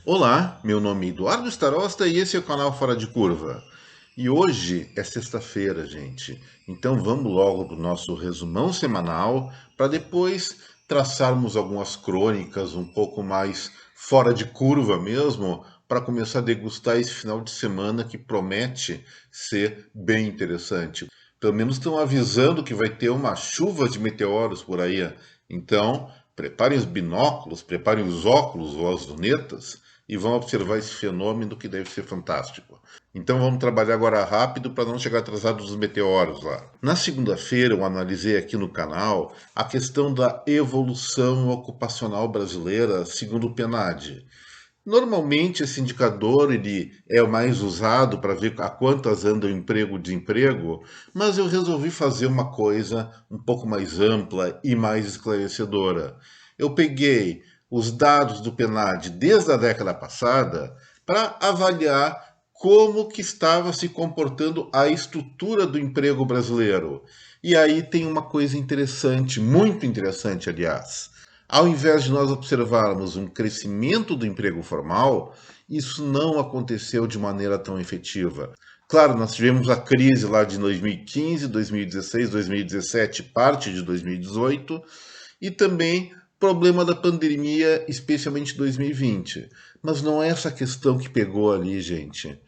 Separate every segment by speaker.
Speaker 1: Olá, meu nome é Eduardo Starosta e esse é o canal Fora de Curva. E hoje é sexta-feira, gente. Então vamos logo para o nosso resumão semanal para depois traçarmos algumas crônicas um pouco mais fora de curva mesmo, para começar a degustar esse final de semana que promete ser bem interessante. Pelo menos estão avisando que vai ter uma chuva de meteoros por aí. Então, preparem os binóculos, preparem os óculos ou as lunetas e vão observar esse fenômeno que deve ser fantástico. Então vamos trabalhar agora rápido para não chegar atrasado dos meteoros lá. Na segunda-feira eu analisei aqui no canal a questão da evolução ocupacional brasileira segundo o PNAD. Normalmente esse indicador ele é o mais usado para ver a quantas anda o emprego e desemprego, mas eu resolvi fazer uma coisa um pouco mais ampla e mais esclarecedora. Eu peguei os dados do PNAD desde a década passada para avaliar como que estava se comportando a estrutura do emprego brasileiro. E aí tem uma coisa interessante, muito interessante, aliás. Ao invés de nós observarmos um crescimento do emprego formal, isso não aconteceu de maneira tão efetiva. Claro, nós tivemos a crise lá de 2015, 2016, 2017, parte de 2018, e também problema da pandemia, especialmente 2020. Mas não é essa questão que pegou ali, gente.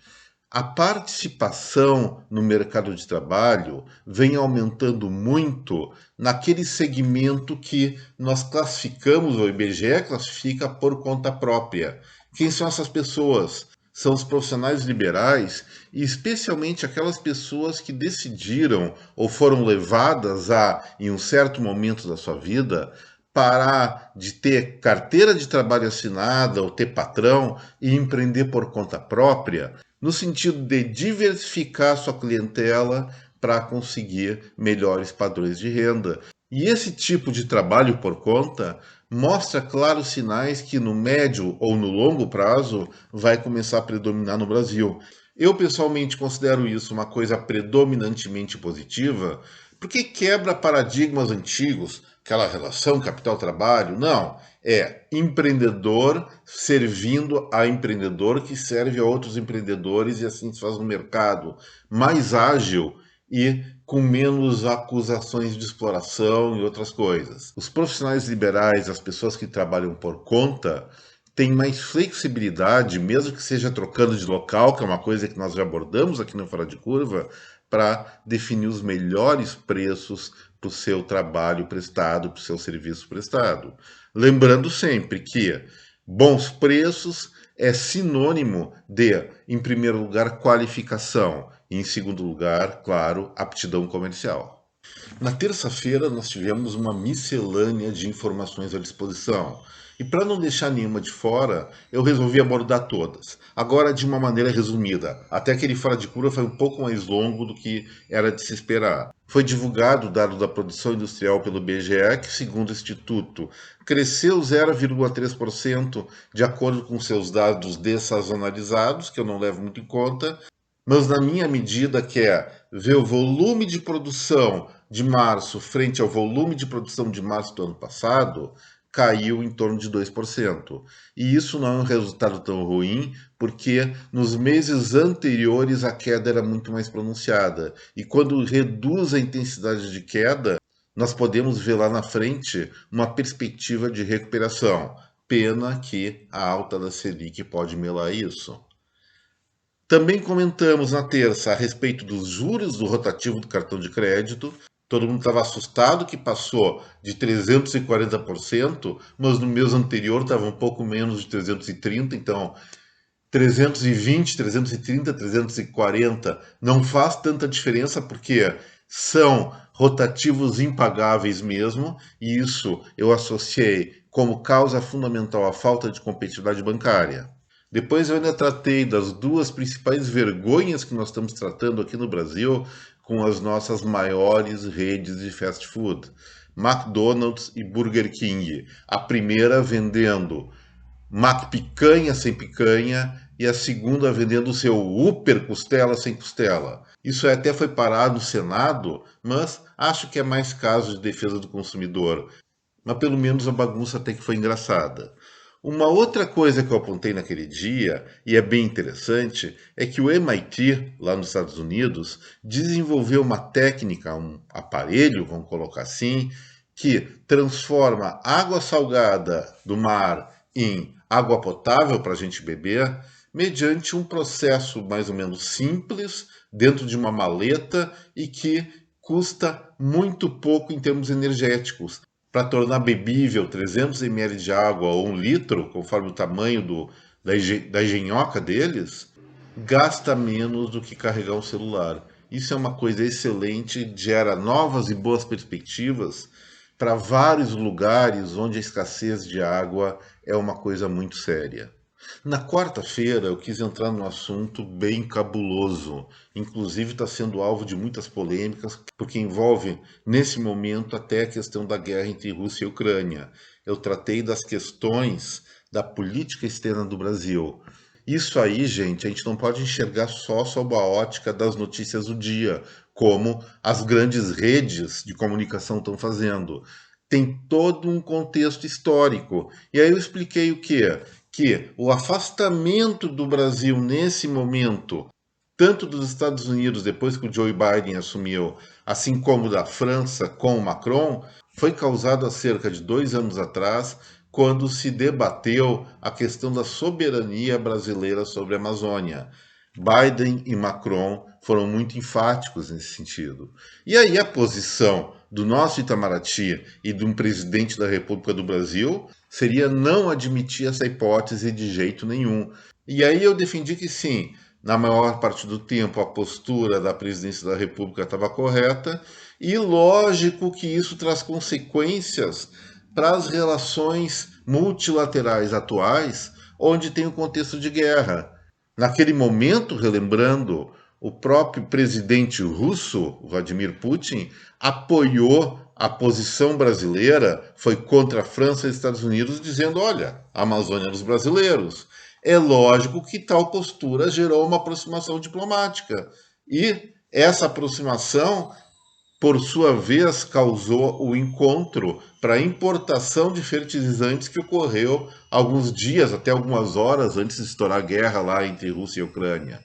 Speaker 1: A participação no mercado de trabalho vem aumentando muito naquele segmento que nós classificamos, o IBGE classifica por conta própria. Quem são essas pessoas? São os profissionais liberais e especialmente aquelas pessoas que decidiram ou foram levadas a, em um certo momento da sua vida, parar de ter carteira de trabalho assinada ou ter patrão e empreender por conta própria no sentido de diversificar sua clientela para conseguir melhores padrões de renda. E esse tipo de trabalho por conta mostra claros sinais que no médio ou no longo prazo vai começar a predominar no Brasil. Eu pessoalmente considero isso uma coisa predominantemente positiva, porque quebra paradigmas antigos, aquela relação capital-trabalho. Não, é empreendedor servindo a empreendedor que serve a outros empreendedores e assim se faz um mercado mais ágil e com menos acusações de exploração e outras coisas. Os profissionais liberais, as pessoas que trabalham por conta, têm mais flexibilidade, mesmo que seja trocando de local, que é uma coisa que nós já abordamos aqui no Fora de Curva, para definir os melhores preços para o seu trabalho prestado, para o seu serviço prestado. Lembrando sempre que bons preços é sinônimo de, em primeiro lugar, qualificação e, em segundo lugar, claro, aptidão comercial. Na terça-feira, nós tivemos uma miscelânea de informações à disposição. E para não deixar nenhuma de fora, eu resolvi abordar todas. Agora, de uma maneira resumida. Até aquele Fora de Curva foi um pouco mais longo do que era de se esperar. Foi divulgado o dado da produção industrial pelo IBGE, que, segundo o Instituto, cresceu 0,3% de acordo com seus dados dessazonalizados, que eu não levo muito em conta, mas na minha medida, que é ver o volume de produção de março frente ao volume de produção de março do ano passado, caiu em torno de 2%. E isso não é um resultado tão ruim, porque nos meses anteriores a queda era muito mais pronunciada. E quando reduz a intensidade de queda, nós podemos ver lá na frente uma perspectiva de recuperação. Pena que a alta da Selic pode melar isso. Também comentamos na terça a respeito dos juros do rotativo do cartão de crédito. Todo mundo estava assustado que passou de 340%, mas no mês anterior estava um pouco menos de 330%, então 320, 330, 340 não faz tanta diferença porque são rotativos impagáveis mesmo, e isso eu associei como causa fundamental à falta de competitividade bancária. Depois eu ainda tratei das duas principais vergonhas que nós estamos tratando aqui no Brasil com as nossas maiores redes de fast food, McDonald's e Burger King. A primeira vendendo Mac picanha sem picanha e a segunda vendendo o seu Upper costela sem costela. Isso até foi parar no Senado, mas acho que é mais caso de defesa do consumidor. Mas pelo menos a bagunça até que foi engraçada. Uma outra coisa que eu apontei naquele dia, e é bem interessante, é que o MIT, lá nos Estados Unidos, desenvolveu uma técnica, um aparelho, vamos colocar assim, que transforma água salgada do mar em água potável para a gente beber, mediante um processo mais ou menos simples, dentro de uma maleta e que custa muito pouco em termos energéticos. Para tornar bebível 300 ml de água ou 1 litro, conforme o tamanho da engenhoca deles, gasta menos do que carregar um celular. Isso é uma coisa excelente, gera novas e boas perspectivas para vários lugares onde a escassez de água é uma coisa muito séria. Na quarta-feira, eu quis entrar num assunto bem cabuloso. Inclusive, está sendo alvo de muitas polêmicas, porque envolve, nesse momento, até a questão da guerra entre Rússia e Ucrânia. Eu tratei das questões da política externa do Brasil. Isso aí, gente, a gente não pode enxergar só sob a ótica das notícias do dia, como as grandes redes de comunicação estão fazendo. Tem todo um contexto histórico. E aí eu expliquei o quê? Que o afastamento do Brasil nesse momento, tanto dos Estados Unidos depois que o Joe Biden assumiu, assim como da França com o Macron, foi causado há cerca de 2 anos atrás, quando se debateu a questão da soberania brasileira sobre a Amazônia. Biden e Macron foram muito enfáticos nesse sentido. E aí a posição do nosso Itamaraty e de um presidente da República do Brasil seria não admitir essa hipótese de jeito nenhum. E aí eu defendi que sim, na maior parte do tempo a postura da presidência da República estava correta, e lógico que isso traz consequências para as relações multilaterais atuais, onde tem o contexto de guerra. Naquele momento, relembrando, o próprio presidente russo, Vladimir Putin, apoiou a posição brasileira, foi contra a França e Estados Unidos, dizendo: olha, a Amazônia é dos brasileiros. É lógico que tal postura gerou uma aproximação diplomática. E essa aproximação, por sua vez, causou o encontro para a importação de fertilizantes que ocorreu alguns dias, até algumas horas antes de estourar a guerra lá entre Rússia e Ucrânia.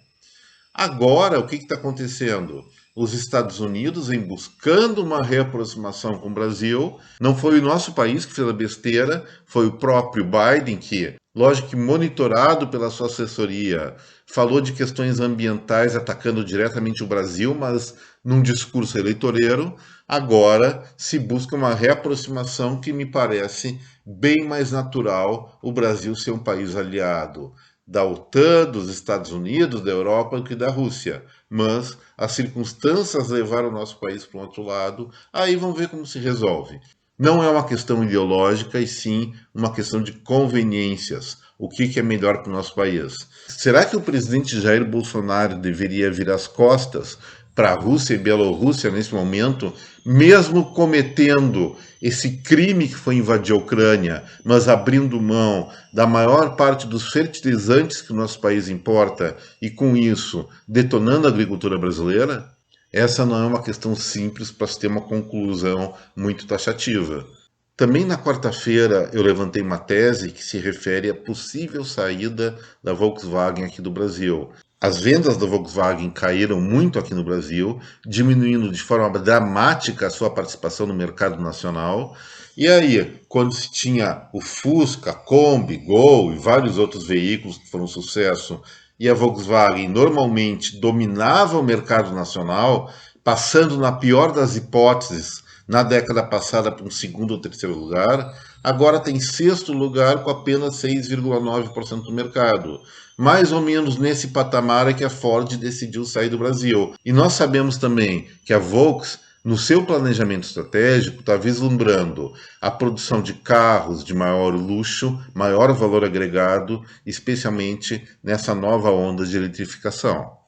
Speaker 1: Agora, o que está acontecendo? Os Estados Unidos vem buscando uma reaproximação com o Brasil. Não foi o nosso país que fez a besteira, foi o próprio Biden que, lógico que monitorado pela sua assessoria, falou de questões ambientais atacando diretamente o Brasil, mas num discurso eleitoreiro. Agora se busca uma reaproximação que me parece bem mais natural o Brasil ser um país aliado da OTAN, dos Estados Unidos, da Europa do que da Rússia. Mas as circunstâncias levaram o nosso país para um outro lado, aí vamos ver como se resolve. Não é uma questão ideológica, e sim uma questão de conveniências. O que é melhor para o nosso país? Será que o presidente Jair Bolsonaro deveria virar as costas para a Rússia e Bielorrússia nesse momento, mesmo cometendo esse crime que foi invadir a Ucrânia, mas abrindo mão da maior parte dos fertilizantes que o nosso país importa e, com isso, detonando a agricultura brasileira? Essa não é uma questão simples para se ter uma conclusão muito taxativa. Também na quarta-feira eu levantei uma tese que se refere à possível saída da Volkswagen aqui do Brasil. As vendas da Volkswagen caíram muito aqui no Brasil, diminuindo de forma dramática a sua participação no mercado nacional. E aí, quando se tinha o Fusca, Kombi, Gol e vários outros veículos que foram um sucesso, e a Volkswagen normalmente dominava o mercado nacional, passando na pior das hipóteses na década passada para um segundo ou terceiro lugar, agora tem sexto lugar com apenas 6,9% do mercado. Mais ou menos nesse patamar é que a Ford decidiu sair do Brasil. E nós sabemos também que a Volks, no seu planejamento estratégico, está vislumbrando a produção de carros de maior luxo, maior valor agregado, especialmente nessa nova onda de eletrificação.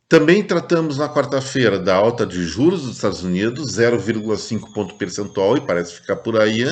Speaker 1: Também tratamos na quarta-feira da alta de juros dos Estados Unidos, 0,5 ponto percentual, e parece ficar por aí.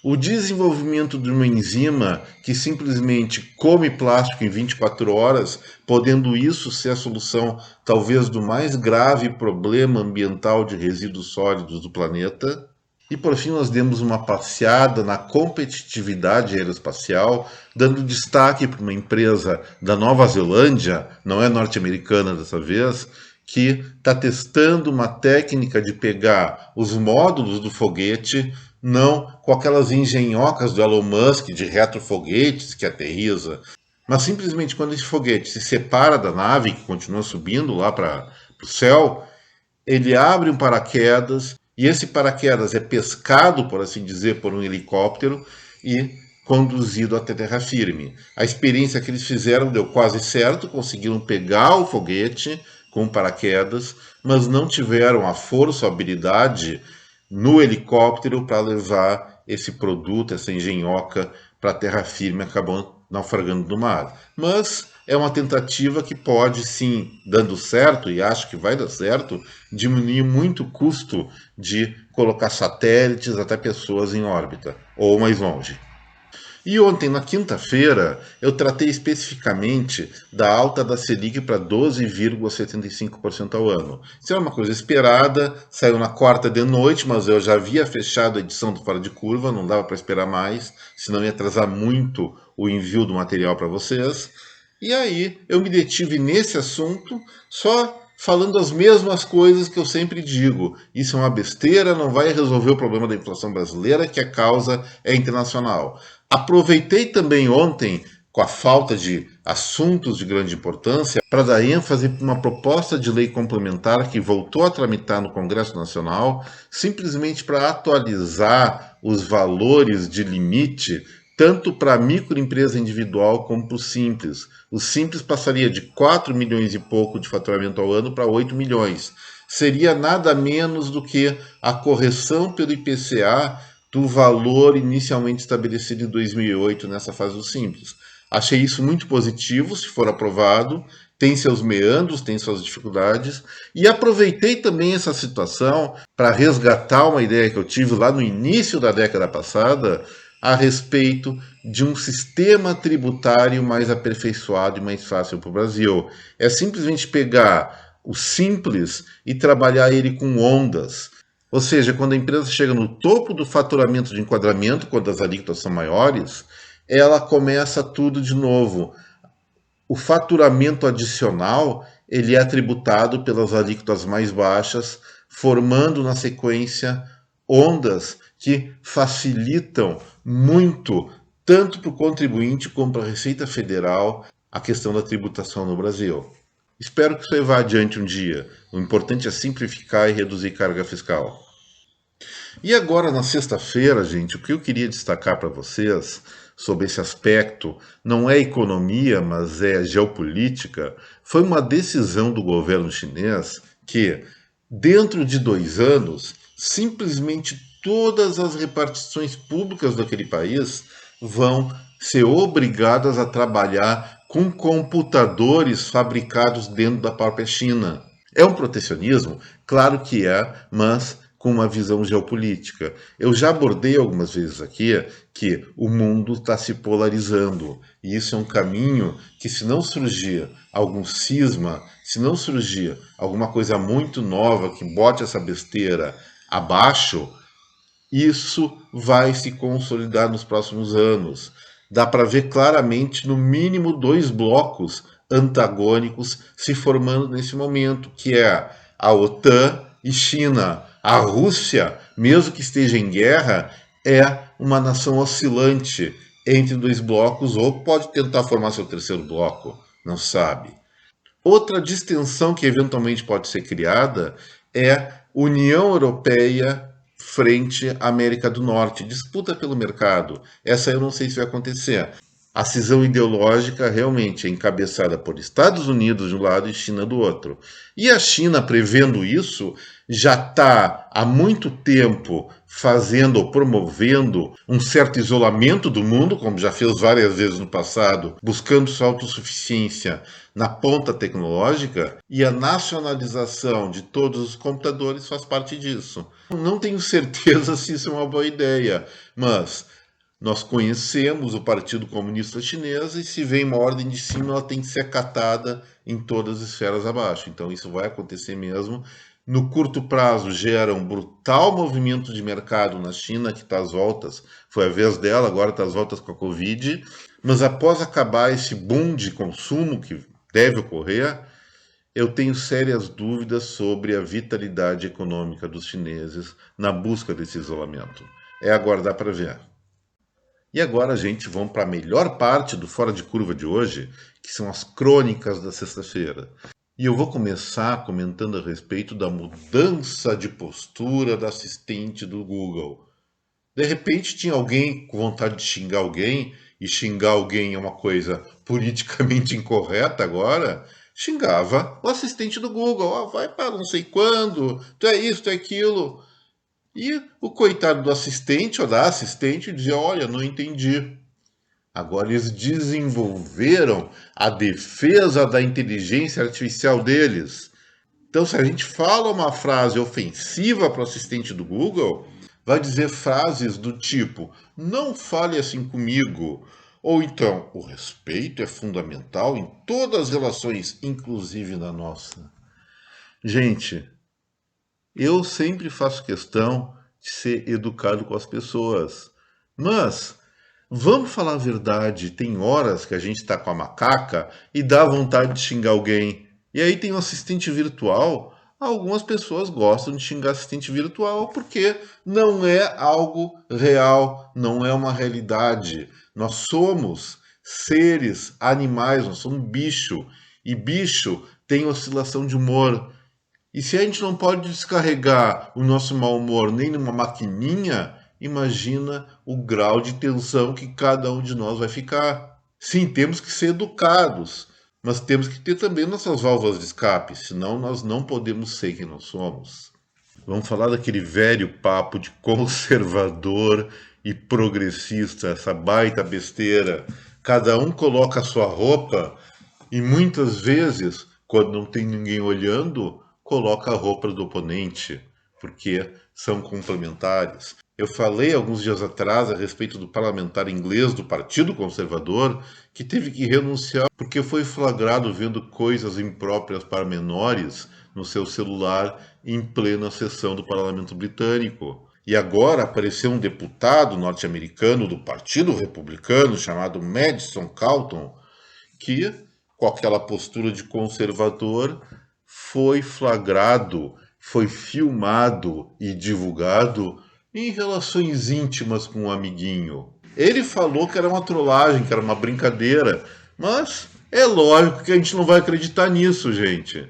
Speaker 1: O desenvolvimento de uma enzima que simplesmente come plástico em 24 horas, podendo isso ser a solução talvez do mais grave problema ambiental de resíduos sólidos do planeta. E por fim, nós demos uma passeada na competitividade aeroespacial, dando destaque para uma empresa da Nova Zelândia, não é norte-americana dessa vez, que está testando uma técnica de pegar os módulos do foguete, não com aquelas engenhocas do Elon Musk de retrofoguetes que aterriza, mas simplesmente quando esse foguete se separa da nave, que continua subindo lá para o céu, ele abre um paraquedas e esse paraquedas é pescado, por assim dizer, por um helicóptero e conduzido até terra firme. A experiência que eles fizeram deu quase certo, conseguiram pegar o foguete com paraquedas, mas não tiveram a força, a habilidade no helicóptero para levar esse produto, essa engenhoca, para a terra firme, acabou naufragando no mar. Mas é uma tentativa que pode, sim, dando certo, e acho que vai dar certo, diminuir muito o custo de colocar satélites até pessoas em órbita, ou mais longe. E ontem, na quinta-feira, eu tratei especificamente da alta da Selic para 12,75% ao ano. Isso é uma coisa esperada, saiu na quarta de noite, mas eu já havia fechado a edição do Fora de Curva, não dava para esperar mais, senão ia atrasar muito o envio do material para vocês. E aí eu me detive nesse assunto, só falando as mesmas coisas que eu sempre digo. Isso é uma besteira, não vai resolver o problema da inflação brasileira, que a causa é internacional. Aproveitei também ontem, com a falta de assuntos de grande importância, para dar ênfase para uma proposta de lei complementar que voltou a tramitar no Congresso Nacional, simplesmente para atualizar os valores de limite tanto para a microempresa individual como para o Simples. O Simples passaria de 4 milhões e pouco de faturamento ao ano para 8 milhões. Seria nada menos do que a correção pelo IPCA do valor inicialmente estabelecido em 2008 nessa fase do Simples. Achei isso muito positivo, se for aprovado, tem seus meandros, tem suas dificuldades, e aproveitei também essa situação para resgatar uma ideia que eu tive lá no início da década passada, a respeito de um sistema tributário mais aperfeiçoado e mais fácil para o Brasil. É simplesmente pegar o simples e trabalhar ele com ondas. Ou seja, quando a empresa chega no topo do faturamento de enquadramento, quando as alíquotas são maiores, ela começa tudo de novo. O faturamento adicional ele é tributado pelas alíquotas mais baixas, formando na sequência ondas que facilitam muito, tanto para o contribuinte como para a Receita Federal, a questão da tributação no Brasil. Espero que isso vá adiante um dia. O importante é simplificar e reduzir carga fiscal. E agora, na sexta-feira, gente, o que eu queria destacar para vocês sobre esse aspecto não é economia, mas é geopolítica, foi uma decisão do governo chinês que, dentro de 2 anos, simplesmente todas as repartições públicas daquele país vão ser obrigadas a trabalhar com computadores fabricados dentro da própria China. É um protecionismo? Claro que é, mas com uma visão geopolítica. Eu já abordei algumas vezes aqui que o mundo está se polarizando. E isso é um caminho que, se não surgir algum cisma, se não surgir alguma coisa muito nova que bote essa besteira abaixo, isso vai se consolidar nos próximos anos. Dá para ver claramente, no mínimo, 2 blocos antagônicos se formando nesse momento, que é a OTAN e China. A Rússia, mesmo que esteja em guerra, é uma nação oscilante entre 2 blocos, ou pode tentar formar seu terceiro bloco, não sabe. Outra distensão que eventualmente pode ser criada é União Europeia frente à América do Norte, disputa pelo mercado. Essa eu não sei se vai acontecer. A cisão ideológica realmente é encabeçada por Estados Unidos de um lado e China do outro. E a China, prevendo isso, já está há muito tempo fazendo ou promovendo um certo isolamento do mundo, como já fez várias vezes no passado, buscando sua autossuficiência na ponta tecnológica, e a nacionalização de todos os computadores faz parte disso. Não tenho certeza se isso é uma boa ideia, mas nós conhecemos o Partido Comunista Chinês e se vem uma ordem de cima, ela tem que ser acatada em todas as esferas abaixo. Então isso vai acontecer mesmo, no curto prazo gera um brutal movimento de mercado na China, que está às voltas, foi a vez dela, agora está às voltas com a Covid, mas após acabar esse boom de consumo que deve ocorrer, eu tenho sérias dúvidas sobre a vitalidade econômica dos chineses na busca desse isolamento. É aguardar para ver. E agora, gente, vamos para a melhor parte do Fora de Curva de hoje, que são as crônicas da sexta-feira. E eu vou começar comentando a respeito da mudança de postura da assistente do Google. De repente tinha alguém com vontade de xingar alguém, e xingar alguém é uma coisa politicamente incorreta agora, xingava o assistente do Google. Oh, vai para não sei quando, tu é isso, tu é aquilo. E o coitado do assistente ou da assistente dizia, olha, não entendi. Agora eles desenvolveram a defesa da inteligência artificial deles. Então, se a gente fala uma frase ofensiva para o assistente do Google, vai dizer frases do tipo: não fale assim comigo. Ou então, o respeito é fundamental em todas as relações, inclusive na nossa. Gente, eu sempre faço questão de ser educado com as pessoas. Mas vamos falar a verdade, tem horas que a gente está com a macaca e dá vontade de xingar alguém. E aí tem um assistente virtual. Algumas pessoas gostam de xingar assistente virtual porque não é algo real, não é uma realidade. Nós somos seres animais, nós somos bicho. E bicho tem oscilação de humor. E se a gente não pode descarregar o nosso mau humor nem numa maquininha, imagina o grau de tensão que cada um de nós vai ficar. Sim, temos que ser educados, mas temos que ter também nossas válvulas de escape, senão nós não podemos ser quem nós somos. Vamos falar daquele velho papo de conservador e progressista, essa baita besteira. Cada um coloca a sua roupa e muitas vezes, quando não tem ninguém olhando, coloca a roupa do oponente, porque são complementares. Eu falei alguns dias atrás a respeito do parlamentar inglês do Partido Conservador que teve que renunciar porque foi flagrado vendo coisas impróprias para menores no seu celular em plena sessão do Parlamento Britânico. E agora apareceu um deputado norte-americano do Partido Republicano chamado Madison Cawthon que, com aquela postura de conservador, foi flagrado, foi filmado e divulgado em relações íntimas com um amiguinho. Ele falou que era uma trollagem, que era uma brincadeira, mas é lógico que a gente não vai acreditar nisso, gente.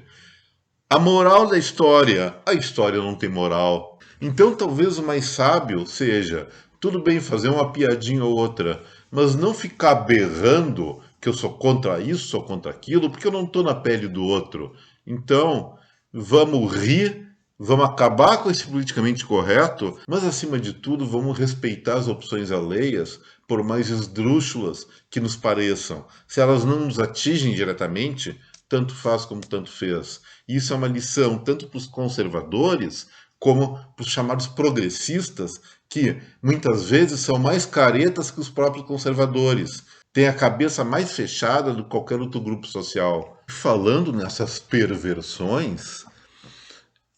Speaker 1: A moral da história, a história não tem moral. Então talvez o mais sábio seja, tudo bem fazer uma piadinha ou outra, mas não ficar berrando que eu sou contra isso, sou contra aquilo, porque eu não estou na pele do outro. Então, vamos rir, vamos acabar com esse politicamente correto, mas acima de tudo, vamos respeitar as opções alheias, por mais esdrúxulas que nos pareçam. Se elas não nos atingem diretamente, tanto faz como tanto fez. E isso é uma lição tanto para os conservadores como para os chamados progressistas, que muitas vezes são mais caretas que os próprios conservadores. Têm a cabeça mais fechada do que qualquer outro grupo social. Falando nessas perversões,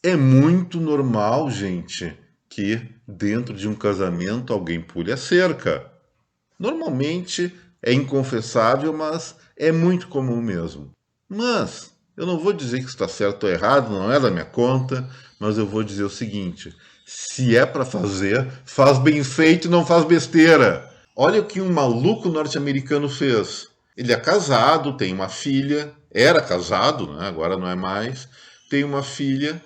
Speaker 1: é muito normal, gente, que dentro de um casamento alguém pule a cerca. Normalmente é inconfessável, mas é muito comum mesmo. Mas eu não vou dizer que está certo ou errado, não é da minha conta, mas eu vou dizer o seguinte: se é para fazer, faz bem feito e não faz besteira. Olha o que um maluco norte-americano fez. Ele é casado, tem uma filha, era casado, né? Agora não é mais, tem uma filha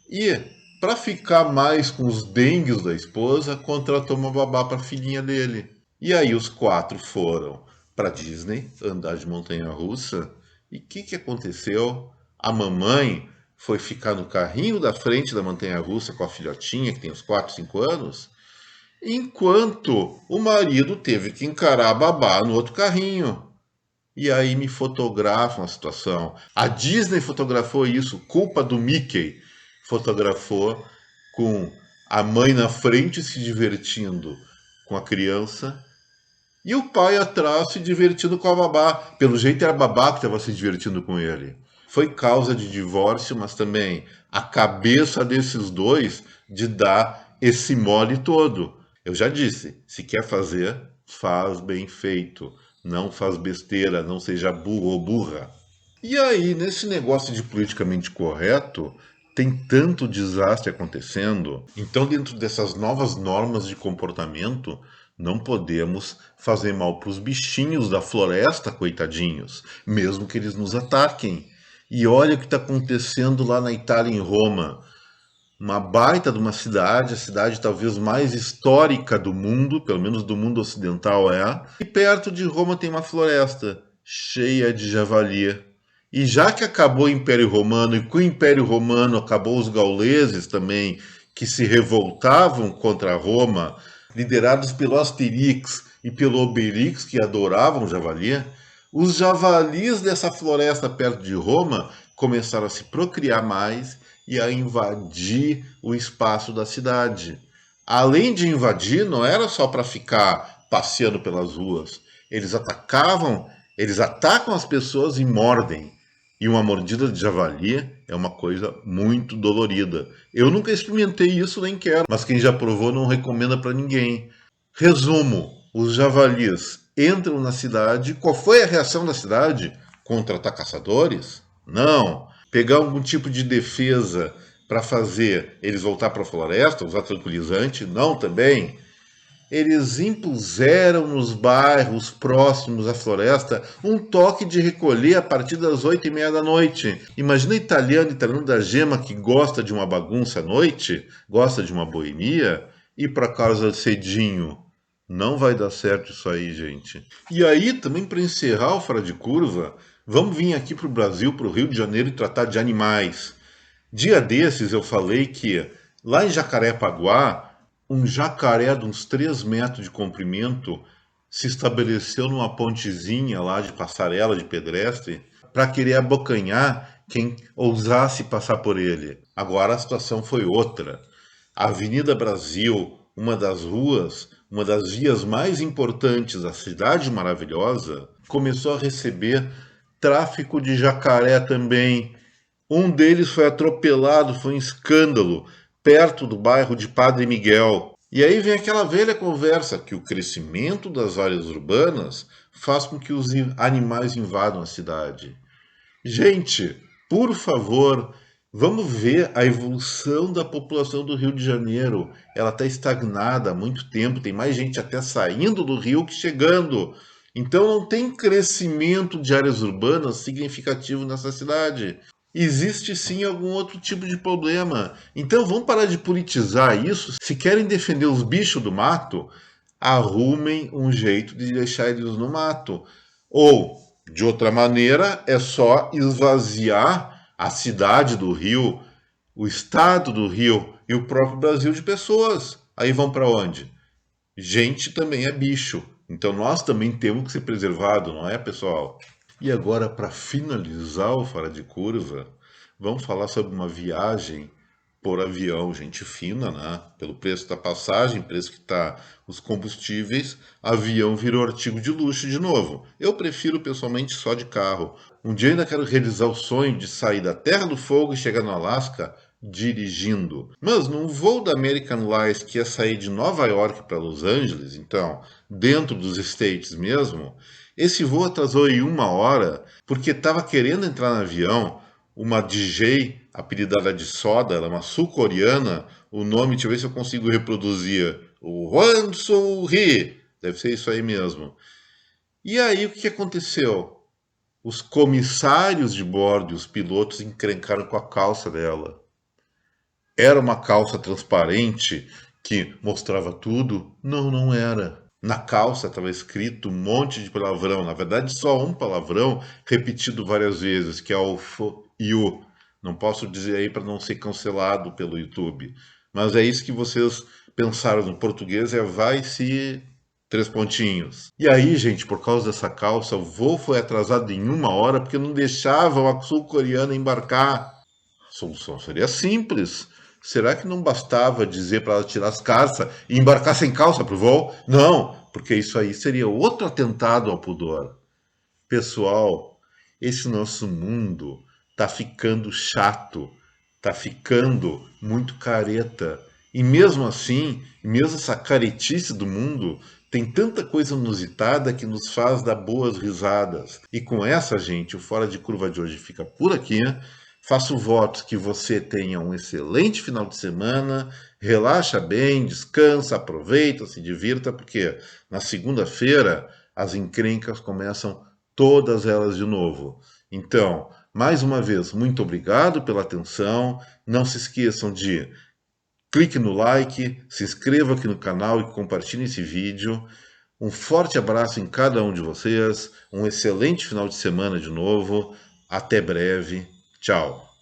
Speaker 1: e, para ficar mais com os dengues da esposa, contratou uma babá para a filhinha dele. E aí os quatro foram para Disney andar de montanha-russa. E o que aconteceu? A mamãe foi ficar no carrinho da frente da montanha-russa com a filhotinha, que tem uns 4, 5 anos, enquanto o marido teve que encarar a babá no outro carrinho. E aí me fotografam a situação. A Disney fotografou isso, culpa do Mickey. Fotografou com a mãe na frente se divertindo com a criança e o pai atrás se divertindo com a babá. Pelo jeito era a babá que estava se divertindo com ele. foi causa de divórcio, mas também a cabeça desses dois de dar esse mole todo. Eu já disse, se quer fazer, faz bem feito. Não faz besteira, não seja burro ou burra. E aí, nesse negócio de politicamente correto, tem tanto desastre acontecendo. Então, dentro dessas novas normas de comportamento, não podemos fazer mal para os bichinhos da floresta, coitadinhos, mesmo que eles nos ataquem. E olha o que está acontecendo lá na Itália, em Roma. Uma baita de uma cidade, a cidade talvez mais histórica do mundo, pelo menos do mundo ocidental é. E perto de Roma tem uma floresta cheia de javali. E já que acabou o Império Romano, e com o Império Romano acabou os gauleses também, que se revoltavam contra Roma, liderados pelo Asterix e pelo Obelix, que adoravam javali, os javalis dessa floresta perto de Roma começaram a se procriar mais e a invadir o espaço da cidade. Além de invadir, não era só para ficar passeando pelas ruas. Eles atacam as pessoas e mordem. E uma mordida de javali é uma coisa muito dolorida. Eu nunca experimentei isso, nem quero, mas quem já provou não recomenda para ninguém. Resumo: os javalis entram na cidade. Qual foi a reação da cidade? Contratar caçadores? Não. Pegar algum tipo de defesa para fazer eles voltar para a floresta, usar tranquilizante? Não, também. Eles impuseram nos bairros próximos à floresta um toque de recolher a partir das 8h30 da noite. Imagina italiano da gema que gosta de uma bagunça à noite, gosta de uma boemia, ir para casa cedinho. Não vai dar certo isso aí, gente. E aí, também para encerrar o Fora de Curva, vamos vir aqui para o Brasil, para o Rio de Janeiro, e tratar de animais. Dia desses eu falei que lá em Jacarepaguá, um jacaré de uns 3 metros de comprimento se estabeleceu numa pontezinha lá de passarela de pedestre para querer abocanhar quem ousasse passar por ele. Agora a situação foi outra. A Avenida Brasil, uma das ruas, uma das vias mais importantes da cidade maravilhosa, começou a receber tráfico de jacaré também. Um deles foi atropelado, foi um escândalo, perto do bairro de Padre Miguel. E aí vem aquela velha conversa que o crescimento das áreas urbanas faz com que os animais invadam a cidade. Gente, por favor, vamos ver a evolução da população do Rio de Janeiro. Ela está estagnada há muito tempo, tem mais gente até saindo do Rio que chegando. Então não tem crescimento de áreas urbanas significativo nessa cidade. Existe sim algum outro tipo de problema. Então vamos parar de politizar isso. Se querem defender os bichos do mato, arrumem um jeito de deixar eles no mato. Ou, de outra maneira, é só esvaziar a cidade do Rio, o estado do Rio e o próprio Brasil de pessoas. Aí vão para onde? Gente também é bicho. Então nós também temos que ser preservados, não é, pessoal? E agora, para finalizar o Fora de Curva, vamos falar sobre uma viagem por avião, gente fina, né? Pelo preço da passagem, preço que está os combustíveis, avião virou artigo de luxo de novo. Eu prefiro pessoalmente só de carro. Um dia ainda quero realizar o sonho de sair da Terra do Fogo e chegar no Alasca dirigindo. Mas num voo da American Airlines que ia sair de Nova York para Los Angeles, então, dentro dos States mesmo, esse voo atrasou em 1 hora porque estava querendo entrar no avião uma DJ apelidada de Soda, ela é uma sul-coreana, o nome, deixa eu ver se eu consigo reproduzir, o Hwan Soo-hee, deve ser isso aí mesmo. E aí o que aconteceu? Os comissários de bordo e os pilotos encrencaram com a calça dela. Era uma calça transparente que mostrava tudo? Não, não era. Na calça estava escrito um monte de palavrão, na verdade só um palavrão repetido várias vezes, que é o you. Não posso dizer aí para não ser cancelado pelo YouTube. Mas é isso que vocês pensaram no português, é vai se 3 pontinhos. E aí, gente, por causa dessa calça, o voo foi atrasado em 1 hora porque não deixavam a sul-coreana embarcar. A solução seria simples. Será que não bastava dizer para ela tirar as calças e embarcar sem calça para o voo? Não, porque isso aí seria outro atentado ao pudor. Pessoal, esse nosso mundo tá ficando chato, tá ficando muito careta. E mesmo assim, mesmo essa caretice do mundo, tem tanta coisa inusitada que nos faz dar boas risadas. E com essa, gente, o Fora de Curva de hoje fica por aqui. Faço votos que você tenha um excelente final de semana, relaxa bem, descansa, aproveita, se divirta, porque na segunda-feira as encrencas começam todas elas de novo. Então, mais uma vez, muito obrigado pela atenção. Não se esqueçam de clique no like, se inscreva aqui no canal e compartilhe esse vídeo. Um forte abraço em cada um de vocês. Um excelente final de semana de novo. Até breve. Tchau.